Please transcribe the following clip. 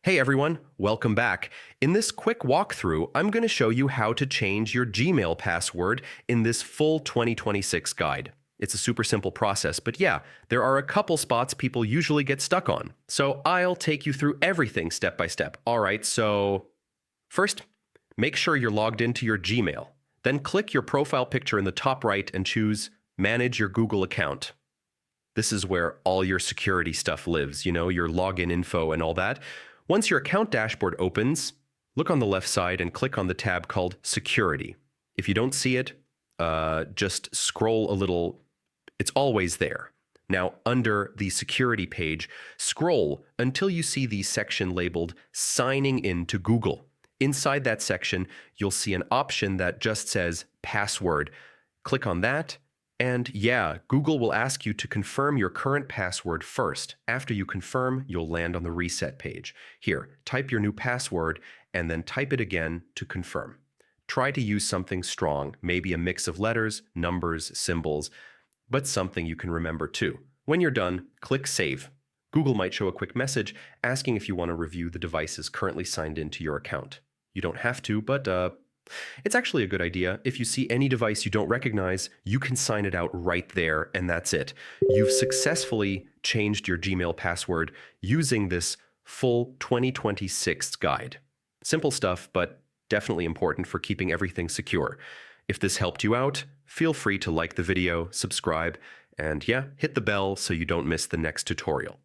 Hey everyone, welcome back. In this quick walkthrough, I'm going to show you how to change your Gmail password in this full 2026 guide. It's a super simple process, but yeah, there are a couple spots people usually get stuck on. So I'll take you through everything step by step. All right, so first, make sure you're logged into your Gmail. Then click your profile picture in the top right and choose Manage Your Google Account. This is where all your security stuff lives, your login info and all that. Once your account dashboard opens, look on the left side and click on the tab called Security. If you don't see it, just scroll a little. It's always there. Now, under the Security page, scroll until you see the section labeled Signing in to Google. Inside that section, you'll see an option that just says Password. Click on that. And yeah, Google will ask you to confirm your current password first. After you confirm, you'll land on the reset page. Here, type your new password and then type it again to confirm. Try to use something strong, maybe a mix of letters, numbers, symbols, but something you can remember too. When you're done, click Save. Google might show a quick message asking if you want to review the devices currently signed into your account. You don't have to, but it's actually a good idea. If you see any device you don't recognize, you can sign it out right there, and that's it. You've successfully changed your Gmail password using this full 2026 guide. Simple stuff, but definitely important for keeping everything secure. If this helped you out, feel free to like the video, subscribe, and yeah, hit the bell so you don't miss the next tutorial.